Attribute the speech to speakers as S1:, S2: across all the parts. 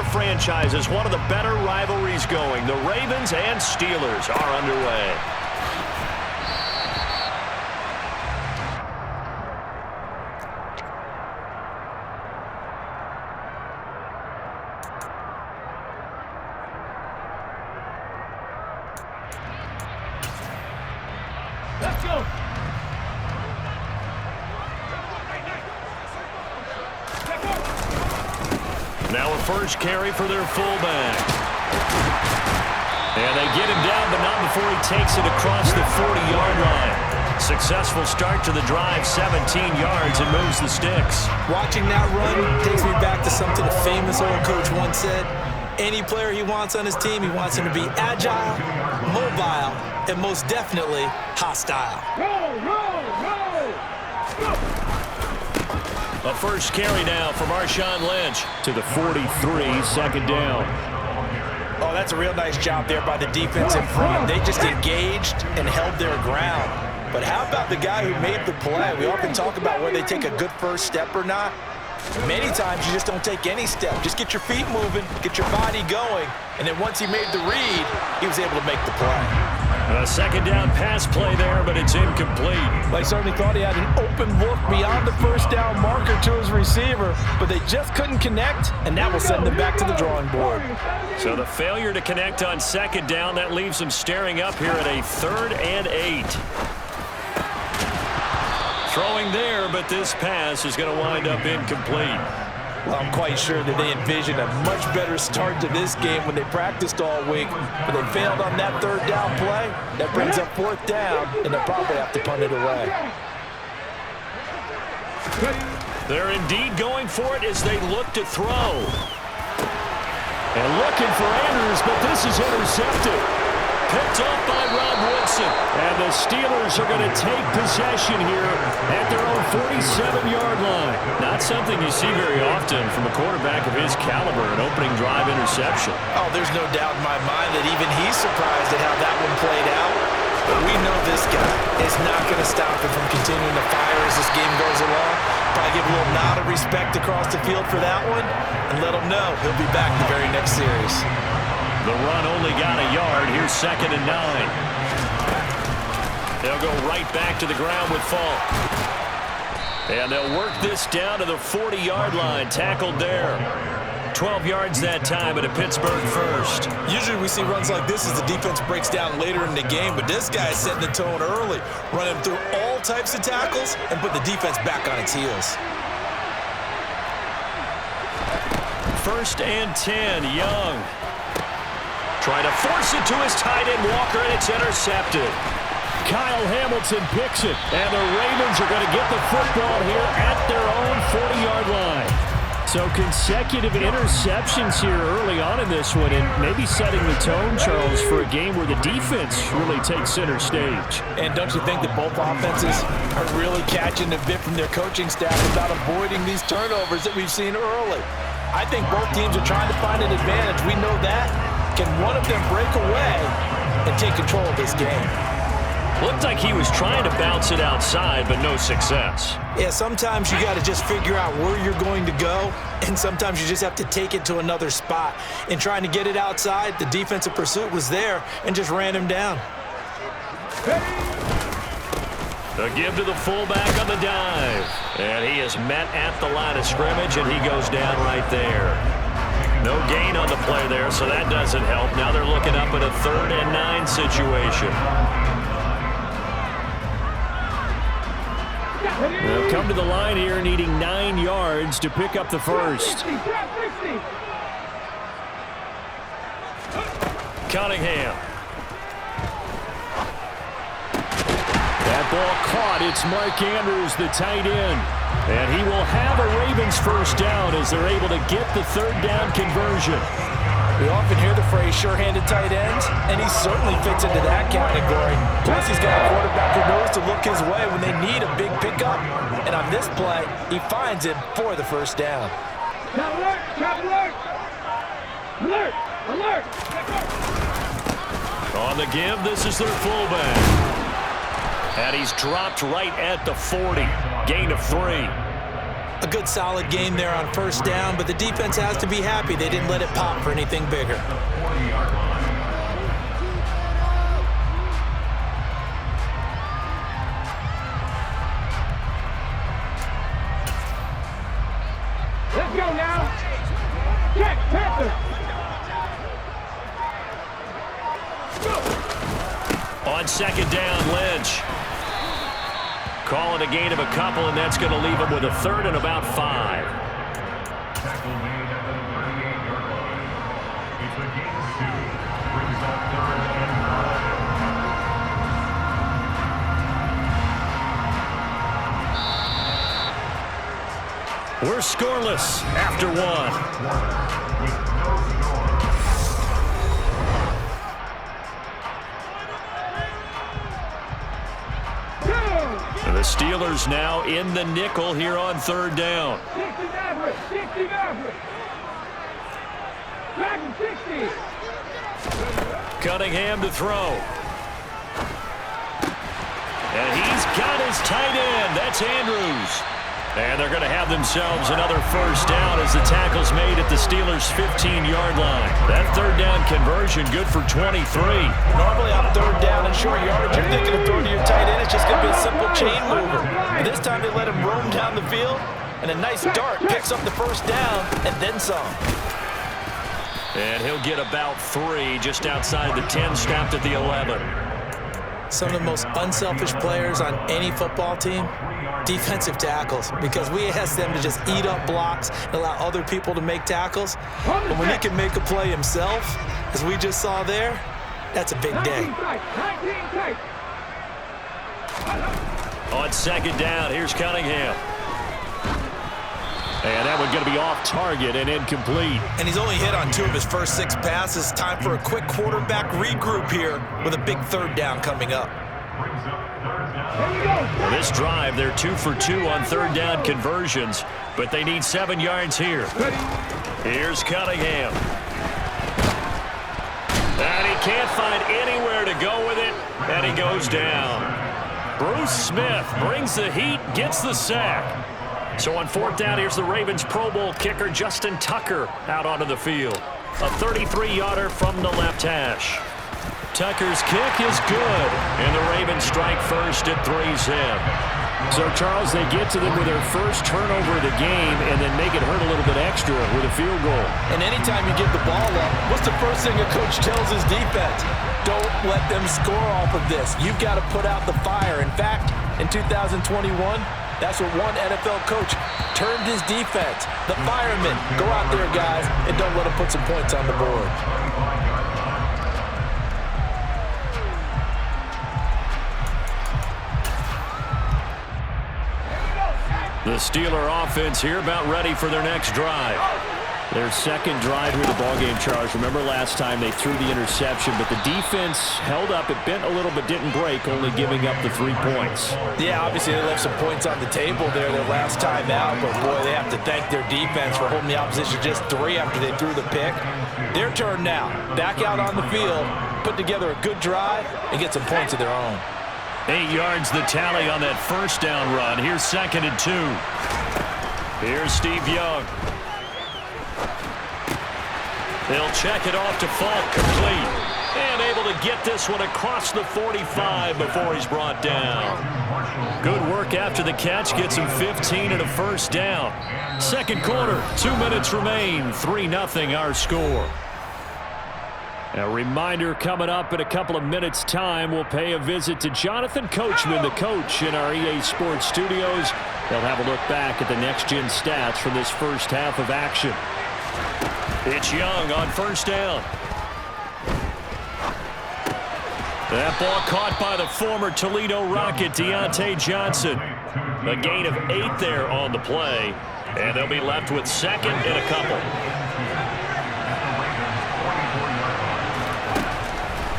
S1: franchises, one of the better rivalries going. The Ravens and Steelers are underway.
S2: Let's go.
S1: Now a first carry for their fullback. And they get him down, but not before he takes it across the 40-yard line. Successful start to the drive, 17 yards, and moves the sticks.
S3: Watching that run takes me back to something a famous old coach once said. Any player he wants on his team, he wants him to be agile, mobile, and most definitely hostile.
S1: A first carry now for Marshawn Lynch to the 43, second down.
S3: Oh, that's a real nice job there by the defense in front. They just engaged and held their ground. But how about the guy who made the play? We often talk about whether they take a good first step or not. Many times you just don't take any step. Just get your feet moving, get your body going, and then once he made the read, he was able to make the play.
S1: A second down pass play there, but it's incomplete.
S2: They certainly thought he had an open look beyond the first down marker to his receiver, but they just couldn't connect, and that will send them back to the drawing board.
S1: So the failure to connect on second down, that leaves them staring up here at a 3rd and 8. Throwing there, but this pass is going to wind up incomplete.
S3: Well, I'm quite sure that they envisioned a much better start to this game when they practiced all week, but they failed on that 3rd down play. That brings up 4th down, and they'll probably have to punt it away.
S1: They're indeed going for it as they look to throw. And looking for Andrews, but this is intercepted. Picked off by Rob Woodson. And the Steelers are going to take possession here at their own 47-yard line. Not something you see very often from a quarterback of his caliber, an opening drive interception.
S3: Oh, there's no doubt in my mind that even he's surprised at how that one played out. But we know this guy is not going to stop him from continuing to fire as this game goes along. Probably give a little nod of respect across the field for that one and let him know he'll be back the very next series.
S1: The run only got a yard. Here's 2nd and 9. They'll go right back to the ground with Falk. And they'll work this down to the 40-yard line. Tackled there. 12 yards that time at a Pittsburgh first.
S3: Usually we see runs like this as the defense breaks down later in the game, but this guy is setting the tone early, running through all types of tackles and put the defense back on its heels.
S1: 1st and 10, Young. Trying to force it to his tight end, Walker, and it's intercepted. Kyle Hamilton picks it, and the Ravens are going to get the football here at their own 40-yard line. So consecutive interceptions here early on in this one, and maybe setting the tone, Charles, for a game where the defense really takes center stage.
S3: And don't you think that both offenses are really catching a bit from their coaching staff about avoiding these turnovers that we've seen early? I think both teams are trying to find an advantage. We know that. Can one of them break away and take control of this game?
S1: Looked like he was trying to bounce it outside, but no success.
S3: Yeah, sometimes you got to just figure out where you're going to go, and sometimes you just have to take it to another spot. In trying to get it outside, the defensive pursuit was there and just ran him down.
S1: The give to the fullback on the dive. And he is met at the line of scrimmage, and he goes down right there. No gain on the play there, so that doesn't help. Now they're looking up at a 3rd and 9 situation. They'll come to the line here needing 9 yards to pick up the first. Cunningham. That ball caught. It's Mark Andrews, the tight end. And he will have a Ravens first down as they're able to get the 3rd down conversion.
S3: We often hear the phrase sure-handed tight ends, and he certainly fits into that category. Plus, he's got a quarterback who knows to look his way when they need a big pickup. And on this play, he finds it for the first down.
S2: Alert! Alert! Alert! Alert!
S1: On the give, this is their fullback. And he's dropped right at the 40. Gain of 3.
S3: A good solid game there on first down, but the defense has to be happy they didn't let it pop for anything bigger.
S4: Let's go now. Check, Panther.
S1: On second down, Lynch. Calling a gain of a couple, and that's going to leave him with a third and about 5. We're scoreless after 1. The Steelers now in the nickel here on third down.
S4: 60
S1: Cunningham to throw. And he's got his tight end. That's Andrews. And they're going to have themselves another first down as the tackle's made at the Steelers' 15-yard line. That third down conversion good for 23.
S3: Normally on third down and short yardage, you're thinking of throwing to your tight end. It's just going to be a simple chain mover. But this time they let him roam down the field, and a nice dart picks up the first down and then some.
S1: And he'll get about 3 just outside the 10, stopped at the 11.
S3: Some of the most unselfish players on any football team, defensive tackles, because we ask them to just eat up blocks and allow other people to make tackles. But when he can make a play himself, as we just saw there, that's a big day.
S1: On second down, here's Cunningham. And that one's going to be off target and incomplete.
S3: And he's only hit on 2 of his first 6 passes. Time for a quick quarterback regroup here with a big third down coming up.
S1: Well, this drive, they're 2 for 2 on third down conversions, but they need 7 yards here. Here's Cunningham. And he can't find anywhere to go with it, and he goes down. Bruce Smith brings the heat, gets the sack. So on fourth down, here's the Ravens Pro Bowl kicker Justin Tucker out onto the field. A 33-yarder from the left hash. Tucker's kick is good, and the Ravens strike first at 3's in. So, Charles, they get to them with their first turnover of the game and then make it hurt a little bit extra with a field goal.
S3: And anytime you give the ball up, what's the first thing a coach tells his defense? Don't let them score off of this. You've got to put out the fire. In fact, in 2021, that's what one NFL coach termed his defense. The firemen. Go out there, guys, and don't let them put some points on the board.
S1: The Steeler offense here about ready for their next drive. Their second drive here, the ballgame, Charles. Remember last time they threw the interception, but the defense held up. It bent a little but didn't break, only giving up the 3 points.
S3: Yeah, obviously they left some points on the table there their last time out, but boy, they have to thank their defense for holding the opposition just 3 after they threw the pick. Their turn now. Back out on the field, put together a good drive, and get some points of their own.
S1: 8 yards the tally on that first down run. Here's 2nd and 2. Here's Steve Young. They'll check it off to Falk, complete. And able to get this one across the 45 before he's brought down. Good work after the catch. Gets him 15 and a first down. Second quarter, 2 minutes remain. 3-0 our score. A reminder coming up in a couple of minutes' time, we'll pay a visit to Jonathan Coachman, the coach in our EA Sports studios. They'll have a look back at the next-gen stats from this first half of action. It's Young on first down. That ball caught by the former Toledo Rocket, Deontay Johnson. A gain of 8 there on the play, and they'll be left with 2nd and a couple.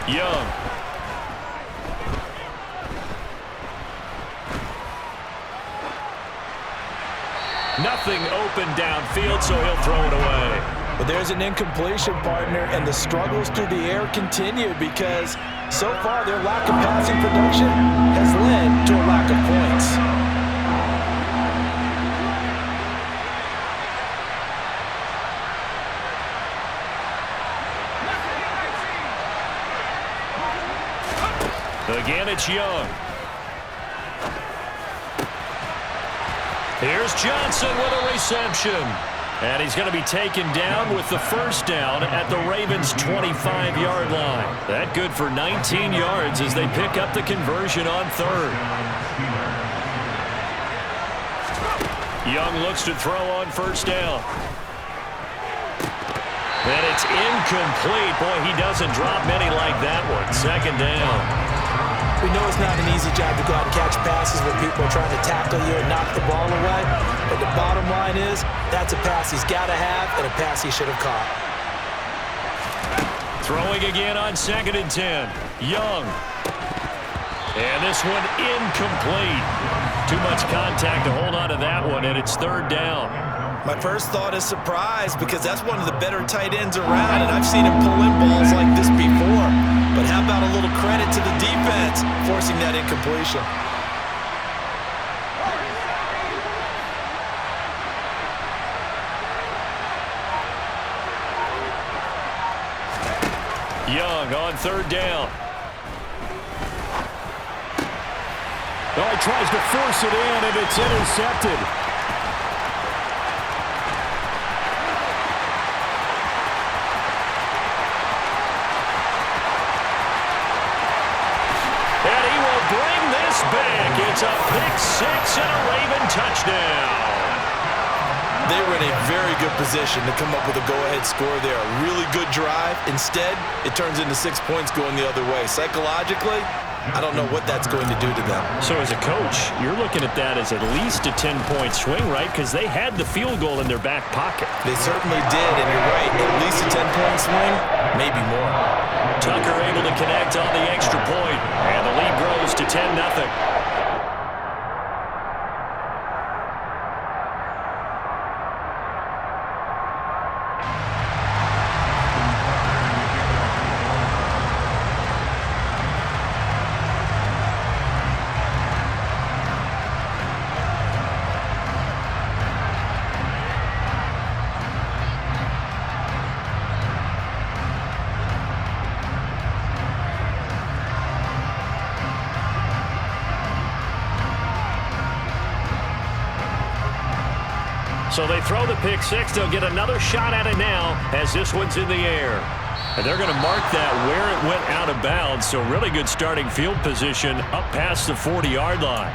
S1: Young. Nothing open downfield, so he'll throw it away.
S3: But there's an incompletion, partner, and the struggles through the air continue because so far their lack of passing production has led to a lack of points.
S1: Again, it's Young. Here's Johnson with a reception. And he's going to be taken down with the first down at the Ravens' 25-yard line. That good for 19 yards as they pick up the conversion on third. Young looks to throw on first down. And it's incomplete. Boy, he doesn't drop many like that one. Second down.
S2: We know it's not an easy job to go out and catch passes when people are trying to tackle you and knock the ball away. But the bottom line is, that's a pass he's got to have and a pass he should have caught.
S1: Throwing again on 2nd and 10. Young. And this one incomplete. Too much contact to hold on to that one, and it's third down.
S3: My first thought is surprise because that's one of the better tight ends around, and I've seen him pull in balls like this before. But how about a little credit to the defense forcing that incompletion?
S1: Young on third down.
S2: Oh, he tries to force it in, and it's intercepted.
S1: And he will bring this back. It's a pick-6 and a Raven touchdown.
S3: They were in a very good position to come up with a go-ahead score there. A really good drive. Instead, it turns into 6 points going the other way. Psychologically, I don't know what that's going to do to them.
S1: So as a coach, you're looking at that as at least a 10-point swing, right? Because they had the field goal in their back pocket.
S3: They certainly did, and you're right. At least a 10-point swing, maybe more.
S1: Tucker able to connect on the extra point, and the lead grows to 10-0. So they throw the pick-6. They'll get another shot at it now as this one's in the air. And they're going to mark that where it went out of bounds. So really good starting field position up past the 40-yard line.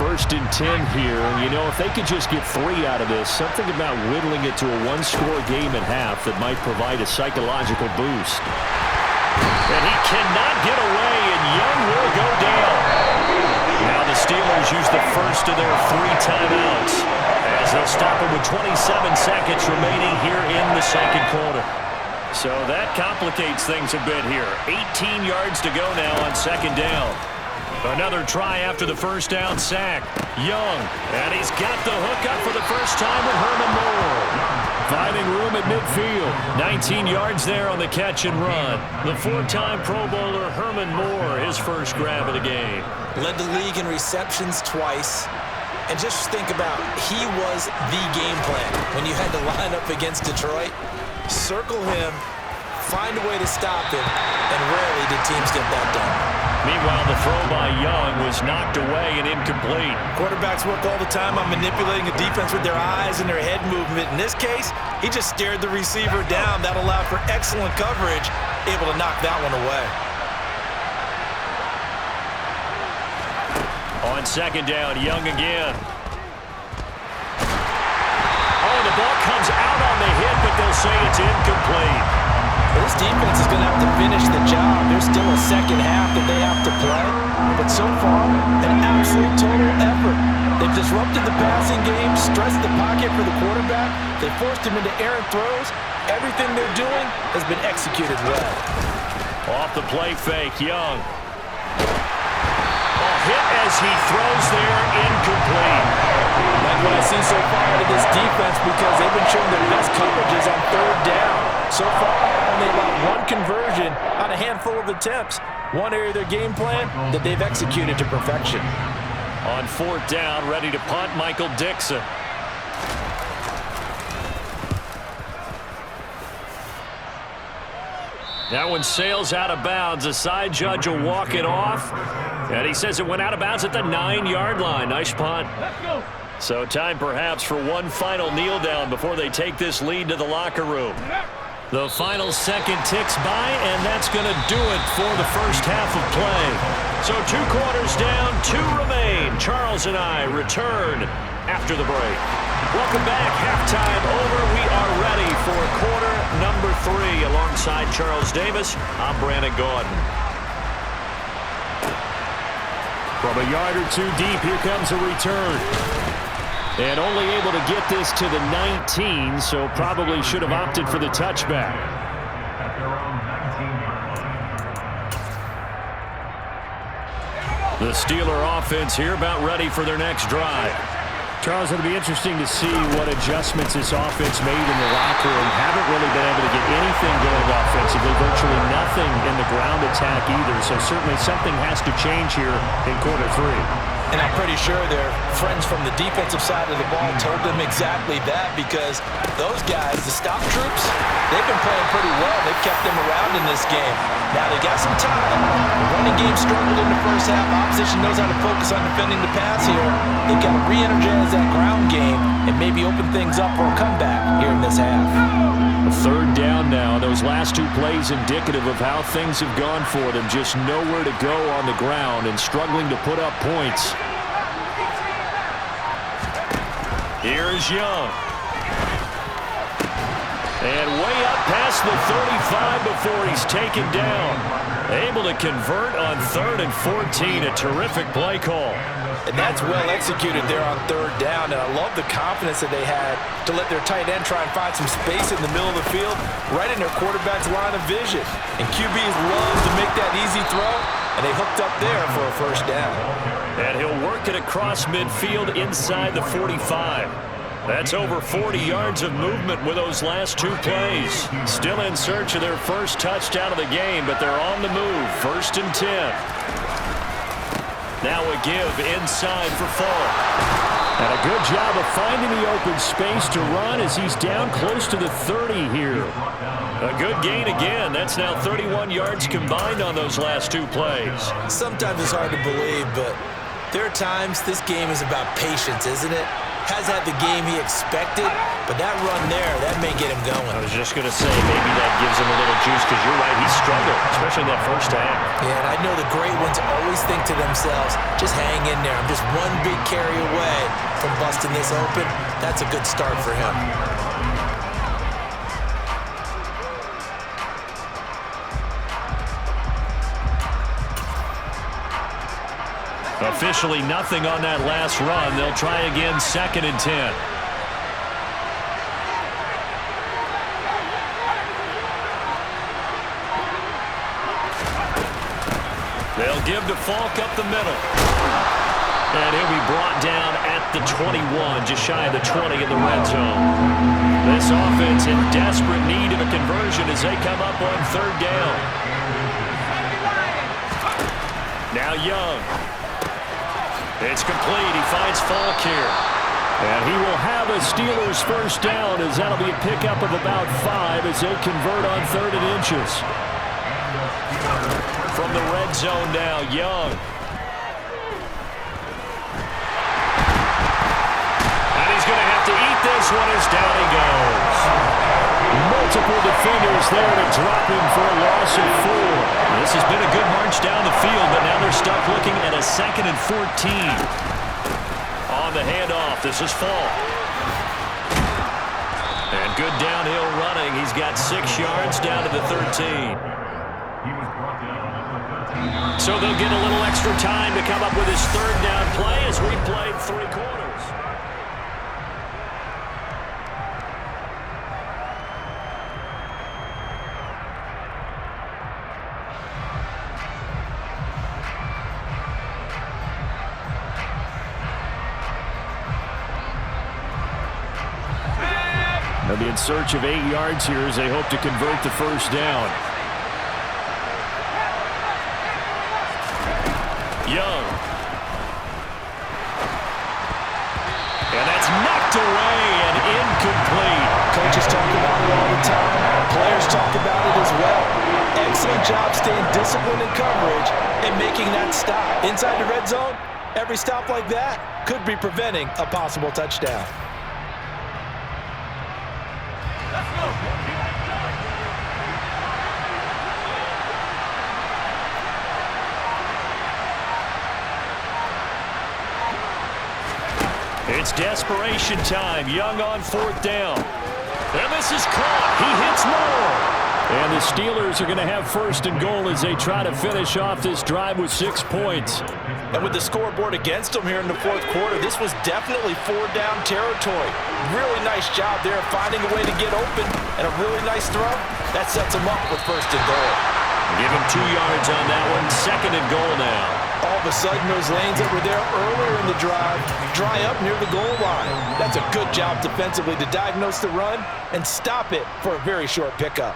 S1: 1st and 10 here. And, you know, if they could just get 3 out of this, something about whittling it to a one-score game at half that might provide a psychological boost. And he cannot get away, and Young will go down. Now the Steelers use the first of their 3 timeouts as they'll stop it with 27 seconds remaining here in the second quarter. So that complicates things a bit here. 18 yards to go now on 2nd down. Another try after the first down sack. Young, and he's got the hook up for the first time with Herman Moore. Finding room at midfield. 19 yards there on the catch and run. The 4-time Pro Bowler Herman Moore, his first grab of the game.
S2: Led the league in receptions twice. And just think about, he was the game plan. When you had to line up against Detroit, circle him, find a way to stop him, and rarely did teams get that done.
S1: Meanwhile, the throw by Young was knocked away and incomplete.
S3: Quarterbacks work all the time on manipulating a defense with their eyes and their head movement. In this case, he just stared the receiver down. That allowed for excellent coverage, able to knock that one away.
S1: On 2nd down, Young again. Oh, the ball comes out on the hit, but they'll say it's incomplete.
S2: This defense is going to have to finish the job. There's still a second half that they have to play. But so far, an absolute total effort. They've disrupted the passing game, stressed the pocket for the quarterback. They forced him into errant throws. Everything they're doing has been executed well.
S1: Off the play fake, Young. Hit as he throws there, incomplete.
S2: Like what I see so far out of this defense, because they've been showing their best coverages on 3rd down. So far, only allowed 1 conversion on a handful of attempts. One area of their game plan that they've executed to perfection.
S1: On 4th down, ready to punt, Michael Dixon. That one sails out of bounds. The side judge will walk it off. And he says it went out of bounds at the 9-yard line. Nice punt.
S4: Let's go.
S1: So time perhaps for one final kneel down before they take this lead to the locker room. The final second ticks by, and that's going to do it for the first half of play. So 2 quarters down, 2 remain. Charles and I return after the break. Welcome back. Halftime over. We are ready for quarter number 3. Alongside Charles Davis, I'm Brandon Gaudin. From a yard or 2 deep, here comes a return. And only able to get this to the 19, so probably should have opted for the touchback. The Steeler offense here about ready for their next drive. Charles, it'll be interesting to see what adjustments this offense made in the locker room. Haven't really been able to get anything going offensively, virtually nothing in the ground attack either, so certainly something has to change here in quarter 3.
S3: And I'm pretty sure their friends from the defensive side of the ball told them exactly that, because those guys, the stop troops, they've been playing pretty well. They've kept them around in this game. Now they got some time. The running game struggled in the first half. Opposition knows how to focus on defending the pass here. They've got to re-energize that ground game and maybe open things up for a comeback here in this half.
S1: A 3rd down now. Those last 2 plays indicative of how things have gone for them. Just nowhere to go on the ground and struggling to put up points. Here's Young. And way up past the 35 before he's taken down. Able to convert on 3rd and 14. A terrific play call.
S3: And that's well executed there on 3rd down. And I love the confidence that they had to let their tight end try and find some space in the middle of the field, right in their quarterback's line of vision. And QBs love to make that easy throw, and they hooked up there for a 1st down.
S1: And he'll work it across midfield inside the 45. That's over 40 yards of movement with those last 2 plays. Still in search of their first touchdown of the game, but they're on the move. 1st and 10. Now a give inside for Fall. And a good job of finding the open space to run as he's down close to the 30 here. A good gain again. That's now 31 yards combined on those last 2 plays.
S3: Sometimes it's hard to believe, but there are times this game is about patience, isn't it? Has had the game he expected, but that run there, that may get him going.
S1: I was just going to say, maybe that gives him a little juice, because you're right, he struggled, especially that first half.
S3: Yeah, and I know the great ones always think to themselves, just hang in there. I'm just one big carry away from busting this open. That's a good start for him.
S1: Officially nothing on that last run. They'll try again, 2nd and 10. They'll give to Falk up the middle. And he'll be brought down at the 21, just shy of the 20 in the red zone. This offense in desperate need of a conversion as they come up on 3rd down. Now Young. It's complete. He finds Falk here. And he will have a Steelers 1st down, as that'll be a pickup of about 5 as they convert on 3rd and inches. From the red zone now, Young. And he's going to have to eat this one as down he goes. Multiple defenders there to drop him for a loss of 4. This has been a good march down the field, but now they're stuck looking at a 2nd and 14. On the handoff, this is Fall. And good downhill running. He's got 6 yards down to the 13. So they'll get a little extra time to come up with his 3rd down play as we played 3 quarters. They'll be in search of 8 yards here as they hope to convert the 1st down. Young. And that's knocked away and incomplete.
S3: Coaches talk about it all the time. Players talk about it as well.
S2: discipline and coverage and making that stop. Inside the red zone, every stop like that could be preventing a possible touchdown.
S1: It's desperation time. Young on 4th down. And this is caught. He hits Moore. And the Steelers are going to have 1st and goal as they try to finish off this drive with 6 points.
S3: And with the scoreboard against them here in the 4th quarter, this was definitely 4-down territory. Really nice job there finding a way to get open, and a really nice throw. That sets them up with 1st and goal.
S1: Give him 2 yards on that one. 2nd and goal now.
S3: All of a sudden, those lanes that were there earlier in the drive dry up near the goal line. That's a good job defensively to diagnose the run and stop it for a very short pickup.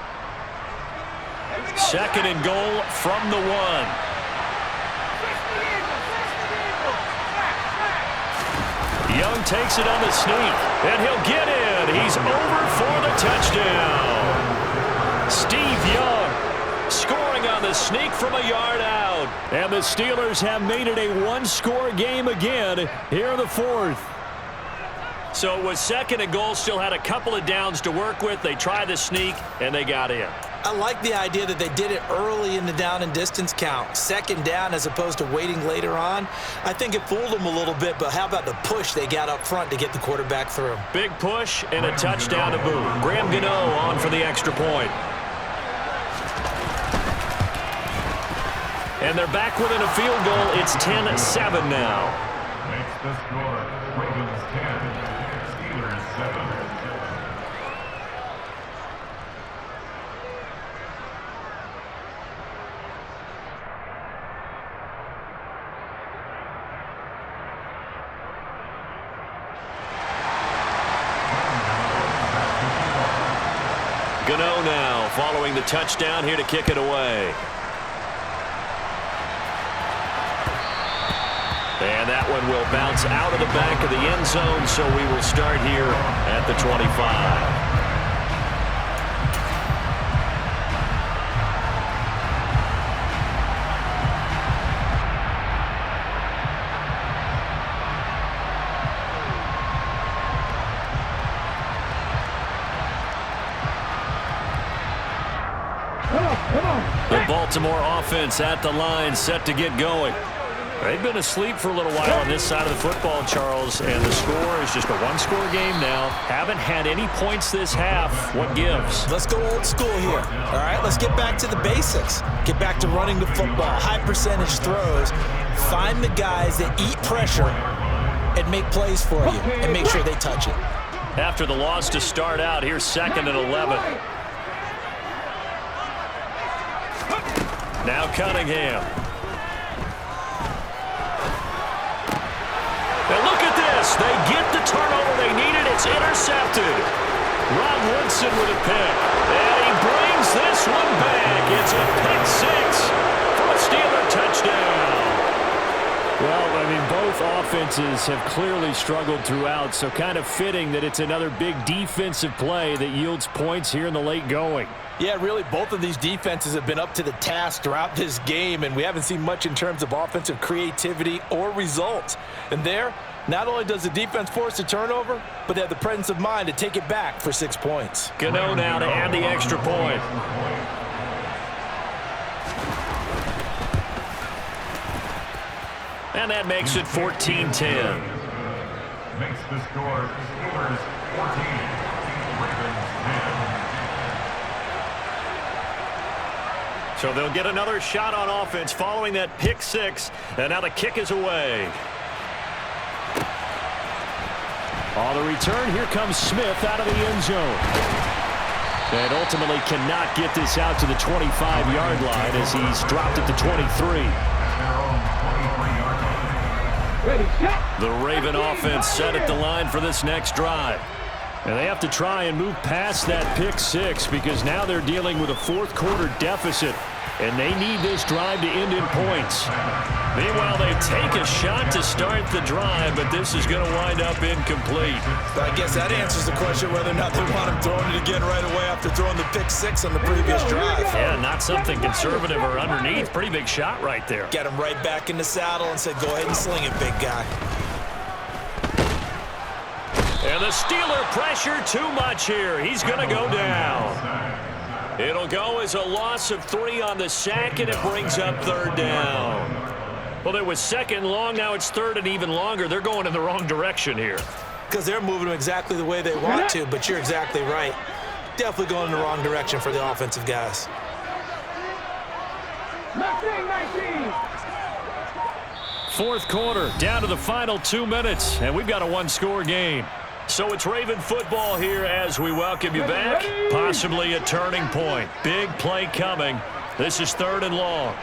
S1: 2nd and goal from the 1. Young takes it on the sneak, and he'll get in. He's over for the touchdown. Steve Young scoring on the sneak from a yard out. And the Steelers have made it a 1-score game again here in the 4th. So it was 2nd and goal, still had a couple of downs to work with. They tried the sneak, and they got in.
S2: I like the idea that they did it early in the down and distance count. 2nd down as opposed to waiting later on. I think it fooled them a little bit, but how about the push they got up front to get the quarterback through?
S1: Big push and a touchdown to boot. Graham Gano on for the extra point. And they're back within a field goal. It's 10-7 now.
S5: Makes the score. Ravens 10, Steelers 7.
S1: Gano now following the touchdown here to kick it away. And that one will bounce out of the back of the end zone, so we will start here at the 25. The Baltimore offense at the line, set to get going. They've been asleep for a little while on this side of the football, Charles, and the score is just a 1-score game now. Haven't had any points this half. What gives?
S2: Let's go old school here. All right, let's get back to the basics. Get back to running the football, high percentage throws. Find the guys that eat pressure and make plays for you and make sure they touch it.
S1: After the loss to start out, here's 2nd and 11. Now Cunningham. And look at this. They get the turnover they needed. It's intercepted. Rob Woodson with a pick. And he brings this one back. It's a pick 6 for a Steeler touchdown. Well, I mean, both offenses have clearly struggled throughout, so kind of fitting that it's another big defensive play that yields points here in the late going.
S3: Yeah, really, both of these defenses have been up to the task throughout this game, and we haven't seen much in terms of offensive creativity or results. And there, not only does the defense force a turnover, but they have the presence of mind to take it back for 6 points.
S1: Gano now to add the extra point. And that makes it 14-10.
S5: Makes the score Steelers 14, Ravens 10.
S1: So they'll get another shot on offense following that pick 6, and now the kick is away. On the return, here comes Smith out of the end zone. And ultimately cannot get this out to the 25-yard line as he's dropped at the 23.
S4: Ready, set.
S1: The Raven offense set at the line for this next drive. And they have to try and move past that pick six because now they're dealing with a fourth quarter deficit, and they need this drive to end in points. Meanwhile, they take a shot to start the drive, but this is going to wind up incomplete.
S3: But I guess that answers the question whether or not they want him throwing it again right away after throwing the pick six on the previous drive.
S1: Yeah, not something conservative or underneath. Pretty big shot right there.
S3: Get him right back in the saddle and said, go ahead and sling it, big guy.
S1: And the Steeler pressure too much here. He's going to go down. It'll go as a loss of 3 on the sack, and it brings up third down. Well, it was second long. Now it's third and even longer. They're going in the wrong direction here.
S3: Because they're moving them exactly the way they want to, but you're exactly right. Definitely going in the wrong direction for the offensive guys.
S4: 19.
S1: Fourth quarter, down to the final 2 minutes, and we've got a one-score game. So it's Raven football here as we welcome you back. Possibly a turning point. Big play coming. This is third and long.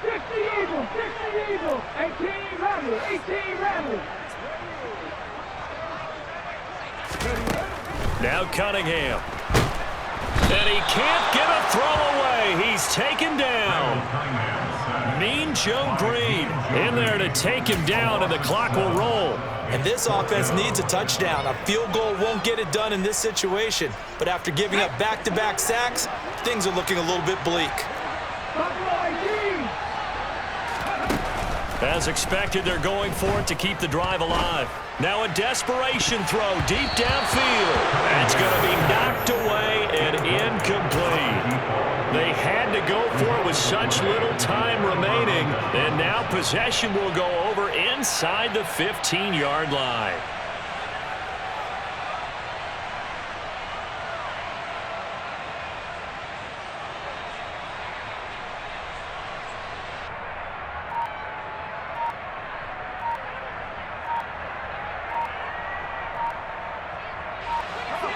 S4: 60 Eagles, 18 Rebels, 18 Rebels.
S1: Now Cunningham. And he can't get a throw away. He's taken down. Mean Joe Green in there to take him down, and the clock will roll.
S3: And this offense needs a touchdown. A field goal won't get it done in this situation. But after giving up back-to-back sacks, things are looking a little bit bleak.
S1: As expected, they're going for it to keep the drive alive. Now a desperation throw deep downfield. That's going to be knocked away and incomplete. They had to go for it with such little time remaining, and now possession will go over inside the 15-yard line.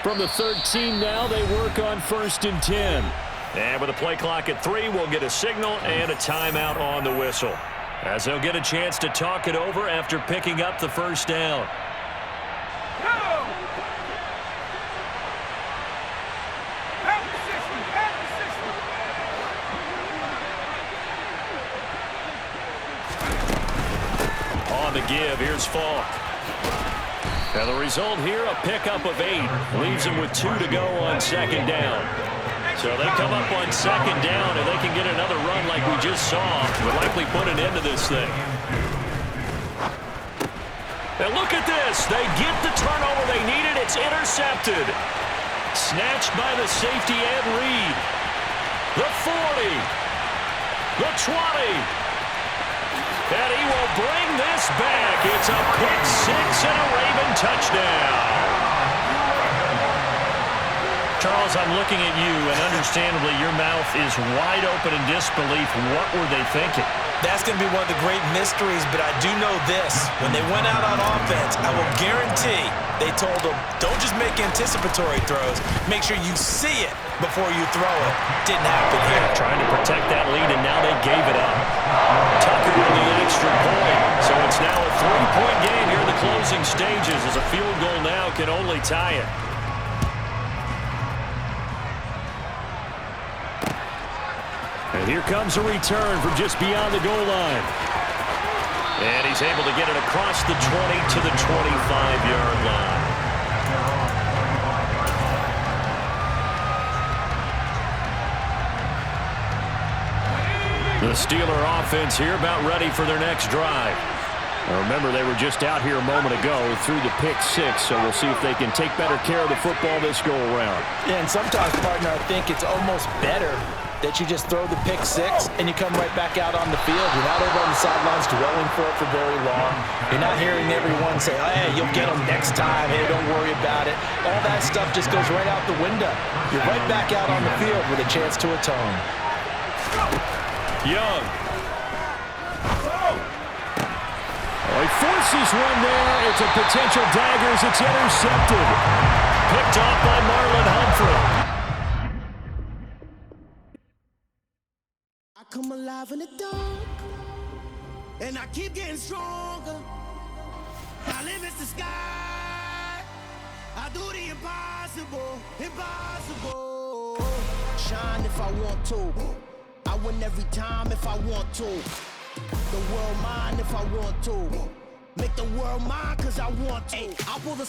S1: From the 13 now, they work on 1st and 10. And with a play clock at 3, we'll get a signal and a timeout on the whistle, as they'll get a chance to talk it over after picking up the first down. On the give, here's Falk. Now the result here, a pickup of 8. Leaves them with 2 to go on second down. So they come up on second down, and they can get another run like we just saw. Would likely put an end to this thing. And look at this. They get the turnover they needed. It's intercepted. Snatched by the safety Ed Reed. The 40. The 20. And he will bring this back. It's a pick six and a Raven touchdown. Charles, I'm looking at you, and understandably, your mouth is wide open in disbelief. What were they thinking?
S3: That's going to be one of the great mysteries, but I do know this. When they went out on offense, I will guarantee they told them, don't just make anticipatory throws. Make sure you see it before you throw it. Didn't happen here.
S1: Trying to protect that lead, and now they gave it up. Tucker with the extra point. So it's now a 3-point game here in the closing stages, as a field goal now can only tie it. And here comes a return from just beyond the goal line. And he's able to get it across the 20 to the 25-yard line. The Steeler offense here about ready for their next drive. Now remember, they were just out here a moment ago through the pick six, so we'll see if they can take better care of the football this go-around.
S2: Yeah, and sometimes, partner, I think it's almost better that you just throw the pick six and you come right back out on the field. You're not over on the sidelines dwelling for it for very long. You're not hearing everyone say, oh, hey, you'll get them next time. Hey, don't worry about it. All that stuff just goes right out the window. You're right back out on the field with a chance to atone.
S1: Young. Oh, he forces one there. It's a potential dagger as it's intercepted. Picked off by Marlon Humphrey.
S6: Come alive in the dark, and I keep getting stronger. My limit's the sky. I do the impossible, impossible. Shine if I want to. I win every time if I want to. The world mine if I want to. Make the world mine cause I want to. I pull the